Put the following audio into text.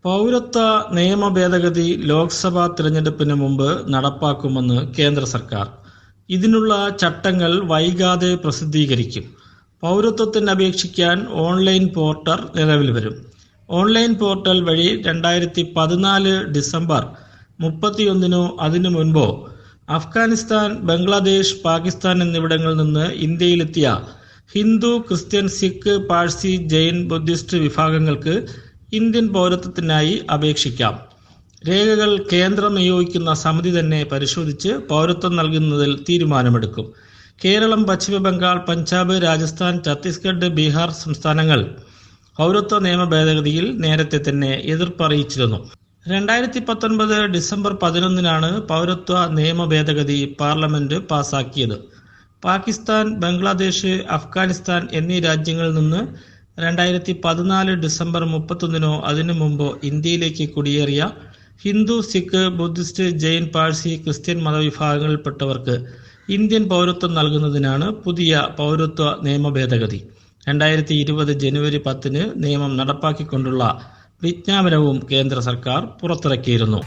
പൗരത്വ നിയമ ഭേദഗതി ലോക്സഭാ തിരഞ്ഞെടുപ്പിന് മുമ്പ് നടപ്പാക്കുമെന്ന് കേന്ദ്ര സർക്കാർ. ഇതിനുള്ള ചട്ടങ്ങൾ വൈകാതെ പ്രസിദ്ധീകരിക്കും. പൗരത്വത്തിന് അപേക്ഷിക്കാൻ ഓൺലൈൻ പോർട്ടൽ നിലവിൽ വരും. ഓൺലൈൻ പോർട്ടൽ വഴി 2014 ഡിസംബർ 31 അതിനു മുൻപോ അഫ്ഗാനിസ്ഥാൻ, ബംഗ്ലാദേശ്, പാകിസ്ഥാൻ എന്നിവിടങ്ങളിൽ നിന്ന് ഇന്ത്യയിലെത്തിയ ഹിന്ദു, ക്രിസ്ത്യൻ, സിഖ്, പാഴ്സി, ജൈൻ, ബുദ്ധിസ്റ്റ് വിഭാഗങ്ങൾക്ക് ഇന്ത്യൻ പൗരത്വത്തിനായി അപേക്ഷിക്കാം. രേഖകൾ കേന്ദ്രം നിയോഗിക്കുന്ന സമിതി തന്നെ പരിശോധിച്ച് പൗരത്വം നൽകുന്നതിൽ തീരുമാനമെടുക്കും. കേരളം, പശ്ചിമ ബംഗാൾ, പഞ്ചാബ്, രാജസ്ഥാൻ, ഛത്തീസ്ഗഡ്, ബീഹാർ സംസ്ഥാനങ്ങൾ പൗരത്വ നിയമ ഭേദഗതിയിൽ നേരത്തെ തന്നെ എതിർപ്പറിയിച്ചിരുന്നു. 2019 ഡിസംബർ 11 പൗരത്വ നിയമ ഭേദഗതി പാർലമെന്റ് പാസാക്കിയത്. പാകിസ്ഥാൻ, ബംഗ്ലാദേശ്, അഫ്ഗാനിസ്ഥാൻ എന്നീ രാജ്യങ്ങളിൽ നിന്ന് 2014 ഡിസംബർ 31 അതിനു മുമ്പോ ഇന്ത്യയിലേക്ക് കുടിയേറിയ ഹിന്ദു, സിഖ്, ബുദ്ധിസ്റ്റ്, ജൈൻ, പാഴ്സി, ക്രിസ്ത്യൻ മതവിഭാഗങ്ങളിൽപ്പെട്ടവർക്ക് ഇന്ത്യൻ പൗരത്വം നൽകുന്നതിനാണ് പുതിയ പൗരത്വ നിയമ ഭേദഗതി. 2020 ജനുവരി 10 നിയമം നടപ്പാക്കിക്കൊണ്ടുള്ള വിജ്ഞാപനവും കേന്ദ്ര സർക്കാർ പുറത്തിറക്കിയിരുന്നു.